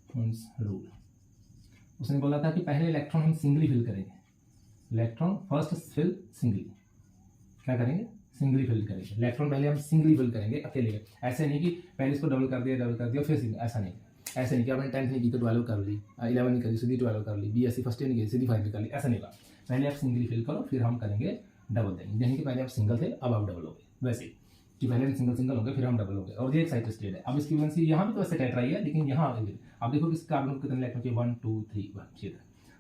हुंस रूल, उसने बोला था कि पहले इलेक्ट्रॉन हम सिंगली फिल करेंगे। इलेक्ट्रॉन फर्स्ट फिल सिंगली, क्या करेंगे? सिंगली फिल करेंगे। इलेक्ट्रॉन पहले हम सिंगली फिल करेंगे अकेले। ऐसे नहीं कि पहले इसको डबल कर दिया फिर सिंगल, ऐसा नहीं। ऐसे नहीं कि आपने 10th नहीं की तो 12 कर ली, 11 नहीं करी सीधी 12 कर ली, BSc फर्स्ट ईयर नहीं की सीधी 5 कर ली, ऐसा नहीं होगा। पहले आप सिंगली फिल करो, फिर हम करेंगे डबल देंगे। यानी कि पहले आप सिंगल थे, अब आप डबल हो गए। वैसे कि पहले हम सिंगल होंगे, फिर हम डबल होंगे। और ये एक्साइटेड स्टेट है। अब इसकी वैलेंसी यहाँ भी तो वैसे टेट्रा ही है, लेकिन यहाँ आप देखो कि कार्बन को कितने इलेक्ट्रॉन चाहिए, 1 2 3 1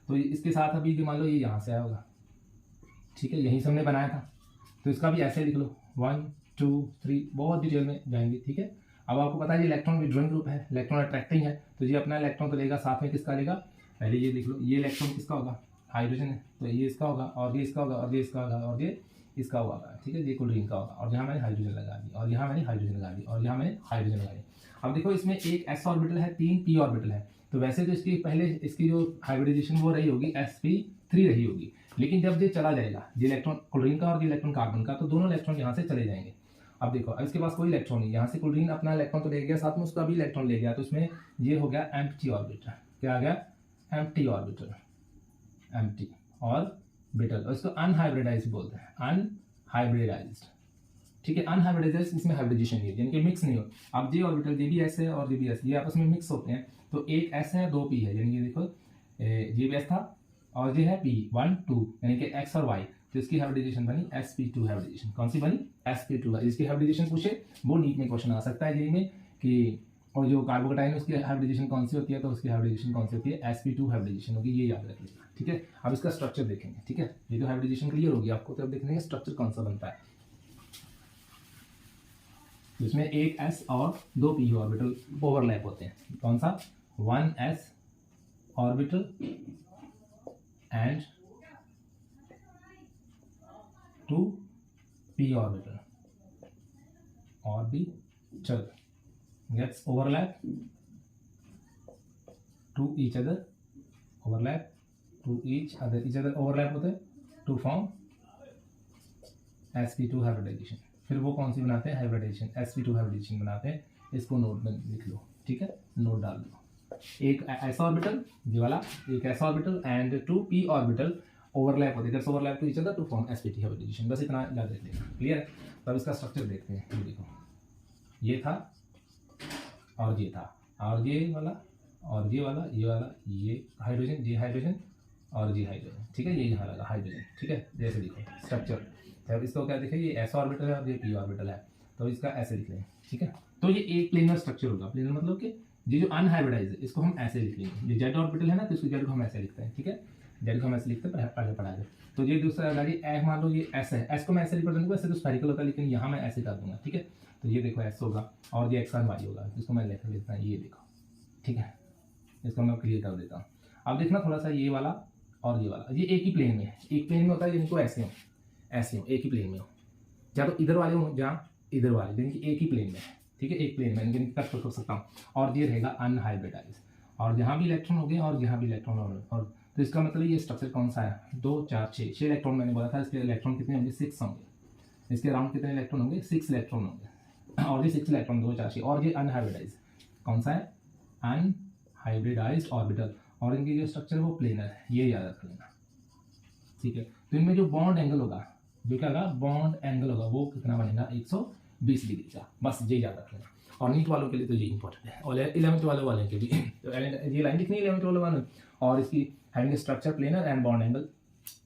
तो इसके साथ अभी मान लो ये यहाँ से आया होगा। ठीक है, यहीं से हमने बनाया था, तो इसका भी ऐसे लिख लो 1 2 3, बहुत डिटेल में जाएंगे। ठीक है, अब आपको पता है ये इलेक्ट्रॉन विड्रॉइंग ग्रुप है, इलेक्ट्रॉन अट्रैक्टिंग है, तो ये अपना इलेक्ट्रॉन तो लेगा, साथ में किसका लेगा? पहले ये लिख लो, ये इलेक्ट्रॉन किसका होगा? हाइड्रोजन है, तो ये इसका होगा और ये इसका होगा और ये इसका होगा और ये इसका होगा। ठीक है, ये क्लोरीन का होगा, और यहाँ मैंने हाइड्रोजन लगा दी और यहाँ मैंने हाइड्रोजन लगा दी और यहाँ मैंने हाइड्रोजन लगा दी। अब देखो इसमें एक एस ऑर्बिटल है, 3 पी ऑर्बिटल है, तो वैसे तो इसकी पहले इसकी जो हाइब्रिडाइजेशन वो रही होगी sp3 रही होगी, लेकिन जब ये चला जाएगा, ये इलेक्ट्रॉन क्लोरीन का और ये इलेक्ट्रॉन कार्बन का, तो दोनों इलेक्ट्रॉन यहाँ से चले जाएंगे। अब देखो, अब इसके पास कोई इलेक्ट्रॉन नहीं, यहाँ से क्लोरीन अपना इलेक्ट्रॉन तो ले गया, साथ में उसका भी इलेक्ट्रॉन ले गया, तो उसमें ये हो गया एम्प्टी ऑर्बिटल। क्या आ गया? Empty orbital, empty orbital. और इसको अनहाइब्रिडाइज्ड बोलते हैं, अनहाइब्रिडाइज्ड। ठीक है, अनहाइब्रिडाइज्ड, इसमें हाइब्रिडेशन नहीं है, यानी कि मिक्स नहीं हो। अब ये ऑर्बिटल ये भी एस है और ये भी एस, ये आपस में मिक्स होते हैं, तो एक एस है 2 पी है, यानी कि देखो ये भी एस था और ये है पी 1 2, यानी कि एक्स और वाई, तो इसकी हाइब्रिडाइजेशन बनी sp2 हाइब्रिडाइजेशन। कौन सी बनी? sp2। इसकी हाइब्रिडाइजेशन पूछे वो नीट में क्वेश्चन आ सकता है यही में कि, और जो कार्बोकेटाइन है उसकी हाइब्रिडाइजेशन कौन सी होती है, तो उसकी हाइब्रिडाइजेशन कौन सी होती है? sp2 हाइब्रिडाइजेशन होगी, ये याद रख लीजिए। ठीक है, अब इसका स्ट्रक्चर देखेंगे। ठीक है, ये तो हाइब्रिडाइजेशन क्लियर होगी आपको, तो अब देखेंगे स्ट्रक्चर कौन सा बनता है। इसमें एक s और 2 p ऑर्बिटल ओवरलैप होते हैं। कौन सा? 1s orbital and 2 p orbital gets overlap to each other, overlap होते हैं to form sp2 हाइब्रिडाइजेशन। फिर वो कौन सी बनाते हैं? हाइब्रिडाइजेशन, sp2 हाइब्रिडाइजेशन बनाते हैं। इसको नोट में लिख लो। ठीक है, नोट डाल दो। एक s ऑर्बिटल, ये वाला एक s orbital and 2 p orbital overlap होते हैं, overlap to each other to form sp2 hybridization. बस इतना याद रख लेना। क्लियर है? तब इसका स्ट्रक्चर देखते हैं। ये देखो, ये था और ये था और ये वाला और ये वाला, ये हाइड्रोजन, ये हाइड्रोजन और ये हाइड्रोजन। ठीक है, ये यहाँ लगा हाइड्रोजन। ठीक है, जैसे देखो स्ट्रक्चर। अब इसको क्या देखें, ये s ऑर्बिटल है और ये p ऑर्बिटल है, तो इसका ऐसे लिख लें। ठीक है, तो ये एक प्लेनर स्ट्रक्चर होगा। प्लेनर मतलब कि ये जो अनहाइब्रिडाइज है इसको हम ऐसे लिख लेंगे। ये जेड ऑर्बिटल है ना, तो इसको जेड को हम ऐसे लिखते हैं। ठीक है, जेड को हम ऐसे लिखते हैं, पहले पढ़ा है। तो ये दूसरा मान लो ये एस है, एस को मैं ऐसे रिप्रेजेंट करूँगा, ऐसे तो स्फेरिकल होता है, लेकिन यहाँ मैं ऐसे कर दूंगा। ठीक है, तो ये देखो एस होगा और ये एक्स एंड वाई होगा, इसको मैं लिख लेता हूँ। ये देखो, ठीक है, इसको मैं क्लियर कर देता हूँ। अब देखना थोड़ा सा, ये वाला और ये वाला, ये एक ही प्लेन में है। एक प्लेन में होता है, इनको ऐसे हो, एक ही प्लेन में हो, या तो इधर वाले हो जहाँ इधर वाले, यानी कि एक ही प्लेन में है। ठीक है, एक प्लेन में कट कर सकता हूँ। और ये रहेगा अनहाइब्रिडाइज। और यहाँ भी इलेक्ट्रॉन हो गए और यहाँ भी इलेक्ट्रॉन हो गए। और तो इसका मतलब ये स्ट्रक्चर कौन सा है, 2 4 6 इलेक्ट्रॉन मैंने बोला था। इसके इलेक्ट्रॉन कितने होंगे, 6 होंगे। इसके अराउंड कितने इलेक्ट्रॉन होंगे, 6 इलेक्ट्रॉन होंगे। और ये 6 इलेक्ट्रॉन 2 4 6। और ये अनहाइब्रिडाइज कौन सा है, अनहाइब्रिडाइज्ड ऑर्बिटल। और इनकी जो स्ट्रक्चर है वो प्लेनर है, ये याद रख लेना, ठीक है। तो इनमें जो बॉन्ड एंगल होगा, जो क्या होगा, बॉन्ड एंगल होगा, वो कितना बनेगा, 120 डिग्री का। बस ये याद रख लेना। और नीट वालों के लिए तो ये इंपॉर्टेंट है, और 11th वाले के लिए तो ये लाइन लिखनी है 11th वाले। और इसकी having structure planar and bond angle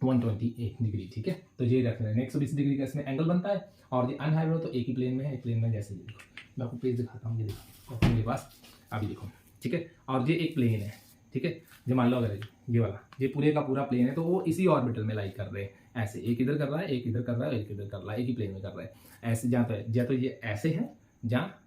128 degree, ठीक है। तो ये रख लेना, 120 डिग्री का इसमें एंगल बनता है। और ये अनहाइब्रिड तो एक ही प्लेन में है, एक प्लेन में जैसे ये देखो, मैं आपको पेज दिखाता हूँ, ये देखो मेरे पास अभी देखो, ठीक है। और ये एक प्लेन है, ठीक है। जो मान लो अगर ये वाला, ये पूरे का पूरा प्लेन है, तो वो इसी ऑर्बिटल में लाइक कर रहे हैं, ऐसे एक इधर कर रहा है, एक इधर कर रहा है, एक इधर कर रहा है, एक ही प्लेन में कर रहा है ऐसे। जहाँ तो ये ऐसे है, जहाँ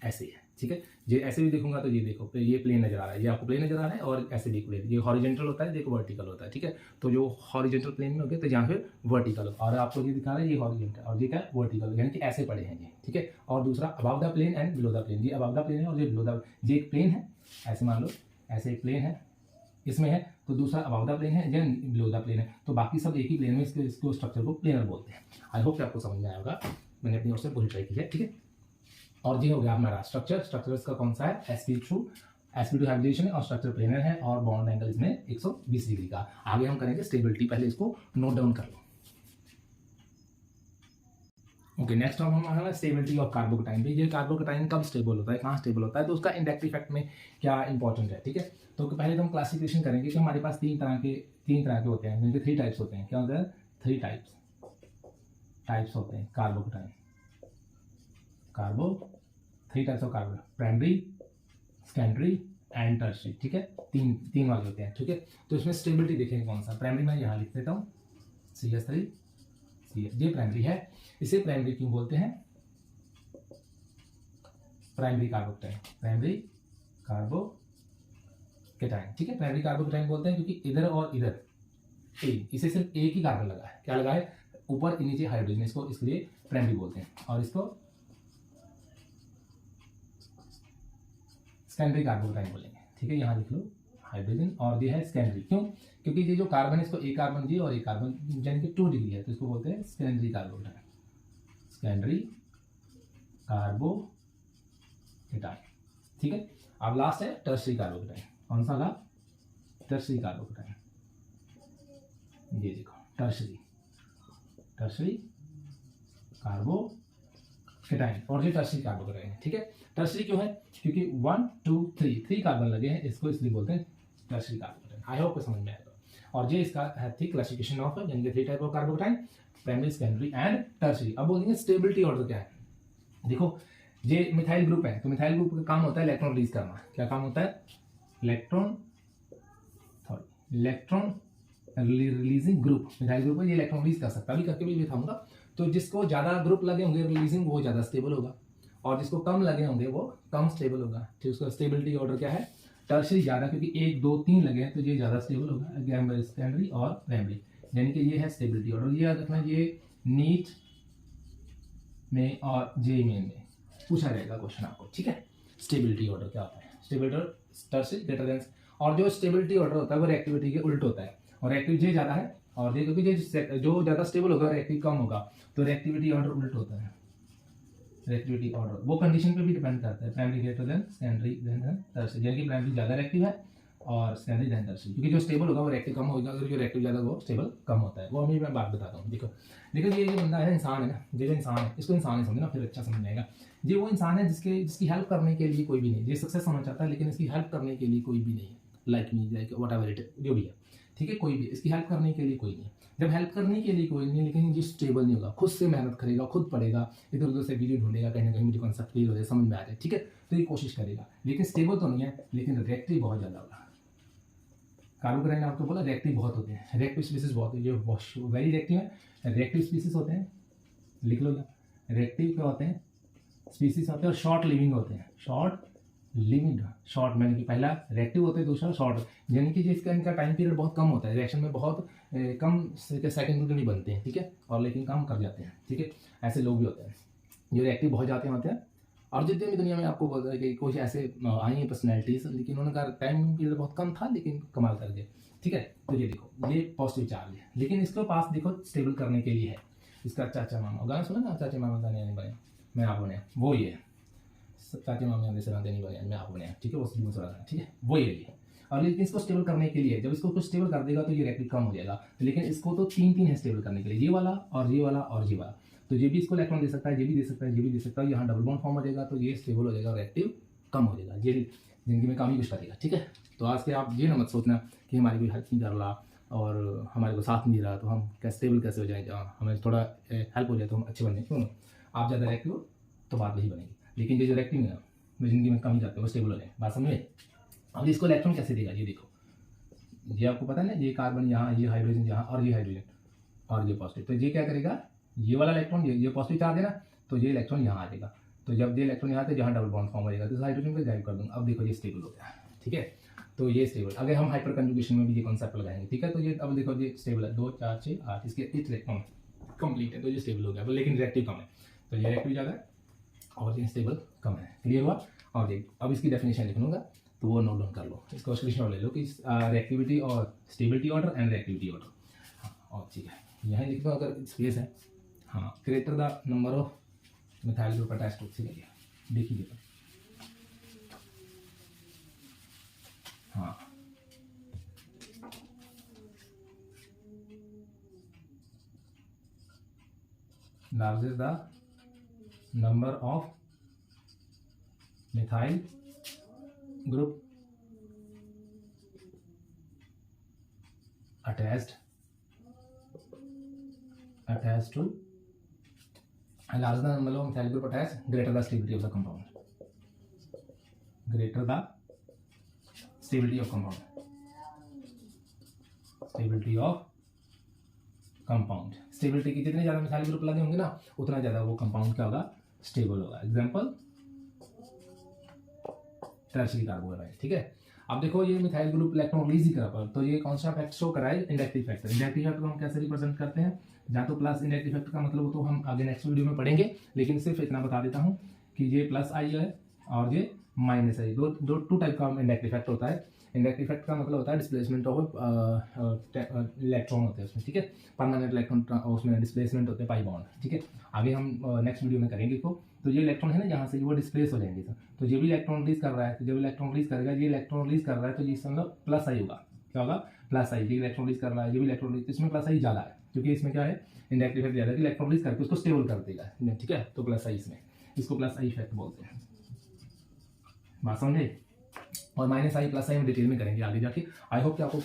ऐसे है, ठीक है। ये ऐसे भी देखूंगा तो ये देखो, तो ये प्लेन नजर आ रहा है, ये आपको प्लेन नजर आ रहा है। और ऐसे भी प्लेन, ये हॉरिजॉन्टल होता है, देखो वर्टिकल होता है, ठीक है। तो जो हॉरिजॉन्टल प्लेन में हो गया, तो यहाँ पे वर्टिकल हो, और आपको ये दिखा रहा है ये हॉरिजॉन्टल और ये क्या वर्टिकल, यानी कि ऐसे पड़े हैं ये, ठीक है। और दूसरा above the plane and below the plane, ये अबव द प्लेन है और ये बिलो द, ये एक प्लेन है, ऐसे मान लो, ऐसे एक प्लेन है इसमें है, तो दूसरा अबव द प्लेन है या बिलो द प्लेन है। तो बाकी सब एक ही प्लेन में इसको स्ट्रक्चर को प्लेनर बोलते हैं। आई होप कि आपको समझ में आया होगा, मैंने अपनी ओर से पूरी ट्राई की है, ठीक है। और ये हो गया हमारा स्ट्रक्चर इसका कौन सा है, sp2 हाइब्रिडेशन है और स्ट्रक्चर प्लेनर है और बॉन्ड एंगल इसमें 120 डिग्री का। आगे हम करेंगे स्टेबिलिटी, पहले इसको नोट डाउन कर लो। ओके, नेक्स्ट हम हमारा स्टेबिलिटी ऑफ कार्बोकटाइन। ये कार्बोकटाइन कब स्टेबल होता है, कहाँ स्टेबल होता है, तो उसका इंडेक्ट इफेक्ट में क्या इंपॉर्टेंट है, ठीक है। तो पहले तो हम क्लासिफिकेशन करेंगे कि हमारे पास तीन तरह के होते हैं, जिनके 3 टाइप्स होते हैं। क्या होता है, 3 टाइप्स होते हैं कार्बोकटाइन। 3 types of carbon, primary, secondary and tertiary, ठीक है। तीन वाले होते हैं, ठीक है। तो इसमें स्टेबिलिटी देखेंगे कौन सा, प्राइमरी मैं यहाँ लिख देता हूँ CH3 ये प्राइमरी है। इसे प्राइमरी क्यों बोलते हैं, प्राइमरी कार्बोकैटायन, ठीक है। प्राइमरी कार्बोकैटायन बोलते हैं क्योंकि इधर और इधर इसे सिर्फ एक ही कार्बन लगा है, क्या लगा है, ऊपर नीचे हाइड्रोजन, इसको इसलिए प्राइमरी बोलते हैं। और इसको सेकेंडरी कार्बोकैटायन बोलेंगे, ठीक है। यहाँ लिख लो हाइड्रोजन, और ये है सेकेंडरी, क्यों, क्योंकि ये जो कार्बन है, इसको एक कार्बन दिए और एक कार्बन यानी कि 2 डिग्री है, तो इसको बोलते हैं सेकेंडरी कार्बोकैटायन, ठीक है। अब लास्ट है टर्शियरी कार्बोकैटायन। कौन सा था, टर्शियरी कार्बोकैटायन, ये देखो टर्शियरी कार्बोकैटायन, और ये टर्शियरी कार्बोकैटायन है, ठीक है। टर्शियरी क्यों है, क्योंकि 1 2 3 कार्बन लगे हैं, इसको इसलिए बोलते हैं टर्शियरी कार्बोकैटायन। आई होप को समझ में आएगा। और ये इसका है थी क्लासिफिकेशन ऑफ, यानी कि 3 type of carbocation, primary, secondary and tertiary. अब बोलेंगे स्टेबिलिटी ऑर्डर क्या है। देखो ये मिथाइल ग्रुप है, तो मिथाइल ग्रुप का काम होता है इलेक्ट्रॉन रिलीज करना। क्या काम होता है, electron releasing group. Methyl group है, ये इलेक्ट्रॉन रिलीज कर सकता है, अभी करके भी दिखाऊंगा। तो जिसको ज्यादा ग्रुप लगे होंगे रिलीजिंग, वो ज्यादा स्टेबल होगा, और जिसको कम लगे होंगे वो कम स्टेबल होगा, ठीक। उसका स्टेबिलिटी ऑर्डर क्या है, टर्शियरी ज्यादा, क्योंकि 1 2 3 लगे हैं तो ये ज्यादा स्टेबल होगा, सेकेंडरी और प्राइमरी, यानी कि ये है स्टेबिलिटी ऑर्डर। ये याद रखना, ये नीट में और JEE में पूछा जाएगा क्वेश्चन आपको, ठीक है। स्टेबिलिटी ऑर्डर क्या होता है, stability order tertiary greater than, और जो स्टेबिलिटी ऑर्डर होता है वो रिएक्टिविटी के उल्ट होता है, और रिएक्टिव जे ज्यादा है, और ये क्योंकि जो ज्यादा स्टेबल होगा रिएक्टिव कम होगा, तो रिएक्टिविटी ऑर्डर उल्ट होता है। रिएक्टिविटी ऑर्डर वो कंडीशन पे भी डिपेंड करता है, primary greater than secondary than tertiary, यानी कि प्राइमरी ज्यादा रिएक्टिव है और सेकेंडरी देन टर्शियरी, क्योंकि जो स्टेबल होगा वो रिएक्टिव कम होगा, अगर जो रिएक्टिव ज्यादा वो स्टेबल कम होता है। वो अभी मैं बात बताता हूँ। देखो ये जो बंदा है, इंसान है ना, जो इंसान है, इसको इंसान ही समझना, फिर अच्छा समझ आएगा। ये वो इंसान है जिसकी हेल्प करने के लिए कोई भी नहीं, ये सक्सेस होना चाहता है लेकिन इसकी हेल्प करने के लिए कोई भी नहीं है, like me, like what ever it, जो भी है, ठीक है। कोई भी इसकी हेल्प करने के लिए कोई नहीं। जब हेल्प करने के लिए कोई नहीं, लेकिन ये स्टेबल नहीं होगा, खुद से मेहनत करेगा, खुद पढ़ेगा, इधर उधर से वीडियो ढूंढेगा, कहीं ना कहीं मुझे कॉन्सेप्ट क्लियर हो जाए, समझ में आ जाए, ठीक है। तो ये कोशिश करेगा, लेकिन स्टेबल तो नहीं है, लेकिन रिएक्टिव बहुत ज़्यादा होगा। कार्बोकैटायन आपको बोला रिएक्टिव बहुत होते हैं, रिएक्टिव स्पीसीज बहुत है, जो वेरी रिएक्टिव है, रिएक्टिव स्पीसीज होते हैं, लिख लो, रिएक्टिव क्या होते हैं, स्पीसीज होते हैं, और शॉर्ट लिविंग होते हैं। शॉर्ट मैंने कि पहला रिएक्टिव होते हैं, दूसरा शॉर्ट, यानी कि जिसका इनका टाइम पीरियड बहुत कम होता है, रिएक्शन में बहुत कम सेकंड के नहीं बनते हैं, ठीक है, और लेकिन काम कर जाते हैं, ठीक है। ऐसे लोग भी होते हैं जो रिएक्टिव बहुत जाते होते हैं और जितने भी दुनिया में आपको बोल कि कुछ ऐसे आई हैं पर्सनैलिटीज, लेकिन उनका टाइम पीरियड बहुत कम था लेकिन कमाल कर गए। ठीक है, तो ये देखो ये पॉजिटिव चार्ज है, लेकिन इसके पास देखो स्टेबल करने के लिए है इसका चाचा मामा। गाना सुना ना, चाचा मामा गाने नहीं बने मैं आप बने, वो ये चाचे मामे आने से राधे नहीं बने मैं आप बने। ठीक है, वो दूसरा गाना। ठीक है, वो ये और लेकिन इसको स्टेबल करने के लिए जब इसको कुछ स्टेबल कर देगा तो ये रेक्टिव कम हो जाएगा, लेकिन इसको तो तीन है स्टेबल करने के लिए, ये वाला और ये वाला और ये वाला। तो ये भी इसको इलेक्ट्रॉन दे सकता है, ये भी दे सकता है, ये भी दे सकता है। यहाँ डबल बॉन्ड फॉर्म हो जाएगा तो ये स्टेबल हो जाएगा और एक्टिव कम हो जाएगा। ये जिंदगी में काम ही कुछ करेगा। ठीक है, तो आज के आप ये ना मत सोचना कि हमारी कोई हेल्प नहीं कर रहा और हमारे को साथ नहीं रहा तो हम कैसे स्टेबल कैसे हो जाएंगे, हमें थोड़ा हेल्प हो जाए तो हम अच्छे बन जाए। क्यों, आप ज़्यादा एक्टिव हो तो बात वही बनेगी, लेकिन ये जो एक्टिव है ना वो जिंदगी में कम ही जाते हैं, वो स्टेबल हो जाए। बात समझ में? अब इसको इलेक्ट्रॉन कैसे देगा, ये देखो, ये आपको पता है ना, ये कार्बन यहाँ, ये हाइड्रोजन यहाँ और ये हाइड्रोजन और ये पॉजिटिव। तो ये क्या करेगा, ये वाला इलेक्ट्रॉन ये पॉजिटिव चार्ज है ना, तो ये इलेक्ट्रॉन यहाँ आ जाएगा। तो जब ये इलेक्ट्रॉन यहाँ आते जहाँ डबल बॉन्ड फॉर्म हो जाएगा तो इस हाइड्रोजन को गायब कर दूँगा। अब देखो ये स्टेबल हो गया। ठीक है, तो ये स्टेबल। अगर हम हाइपर कंजुगेशन में भी ये कॉन्सेप्ट लगाएंगे। ठीक है, तो ये अब देखो ये स्टेबल है, 2 4 6 8 इसके 8 इलेक्ट्रॉन कंप्लीट है, तो ये स्टेबल हो गया, लेकिन रिएक्टिव कम है। तो ये रिएक्टिव ज़्यादा है और ये स्टेबल कम है। क्लियर हुआ? और ये अब इसकी डेफिनेशन लिख लूँगा तो वो नोट डाउन कर लो, इसको स्क्रीनशॉट ले लो कि रिएक्टिविटी और stability order and reactivity order. हाँ, और ठीक है यहाँ लिख दो अगर स्पेस है। हाँ, greater the number of methyl group attached to oxygen, देखिए। हाँ, largest the number of methyl group attached to larger the number of methyl group attached, greater the stability of the compound, greater the stability of compound, stability of compound। Stability की जितने ज़्यादा methyl group लगे होंगे ना उतना ज़्यादा वो compound क्या होगा, स्टेबल होगा। Example tertiary carbonide. ठीक है, अब देखो ये मिथाइल ग्रुप इलेक्ट्रॉन रिलीज ही करा, तो ये कौन सा इफेक्ट शो कराए, इंडक्टिव फैक्टर। इंडक्टिव फैक्टर को हम कैसे रिप्रेजेंट करते हैं, जहाँ तो प्लस इंडक्टिव फैक्टर का मतलब तो हम आगे नेक्स्ट वीडियो में पढ़ेंगे, लेकिन सिर्फ इतना बता देता हूँ कि ये प्लस आई है और ये माइनस आई, टू टाइप का इंडक्टिव फैक्टर होता है। इंडक्टिव फैक्टर का मतलब होता है डिस्प्लेसमेंट ऑफ इलेक्ट्रॉन होते हैं उसमें। ठीक है, परमानेंट इलेक्ट्रॉन उसमें डिस्प्लेसमेंट होते हैं पाई बॉन्ड। ठीक है, आगे हम नेक्स्ट वीडियो में करेंगे इसको। तो ये इलेक्ट्रॉन है ना यहाँ से वो डिस्प्लेस हो जाएंगे, तो ये भी इलेक्ट्रॉन रिलीज कर रहा है, तो जब इलेक्ट्रॉन रिलीज करेगा, ये इलेक्ट्रॉन रिलीज कर रहा है तो ये मतलब प्लस आई होगा। क्या होगा, प्लस आई। ये इलेक्ट्रॉन रिलीज कर रहा है, ये भी इलेक्ट्रॉन रिलीज, इसमें प्लस आई ज़्यादा है क्योंकि इसमें क्या है, इंडक्टिव इफेक्ट ज़्यादा है, इलेक्ट्रॉन रिलीज करके उसको स्टेबल कर देगा। ठीक है, तो प्लस आई इसमें, इसको प्लस आई इफेक्ट बोलते हैं। बात समझे? और माइनस आई प्लस आई हम डिटेल में करेंगे आगे जाके। आई होप कि आपको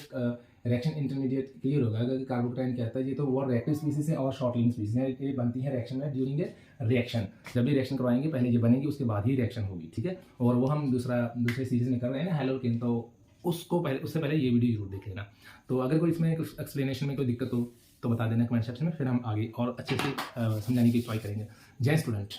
रिएक्शन इंटरमीडिएट क्लियर होगा। अगर कार्बोकेटाइन कहता है ये तो वो रिएक्टिव स्पीसीज है और शॉर्ट लिविंग स्पीसीज है, ये बनती है रिएक्शन में ड्यूरिंग ए रिएक्शन। जब भी रिएक्शन करवाएंगे पहले ये बनेगी, उसके बाद ही रिएक्शन होगी। ठीक है, और वो हम दूसरे सीरीज में कर रहे हैं ना हेलोकेन, तो उसको पहले उससे पहले ये वीडियो जरूर देख लेना। तो अगर कोई इसमें कुछ एक्सप्लेनेशन में कोई दिक्कत हो तो बता देना कमेंट सेक्शन में, फिर हम आगे और अच्छे से समझाने की ट्राई करेंगे। जय स्टूडेंट।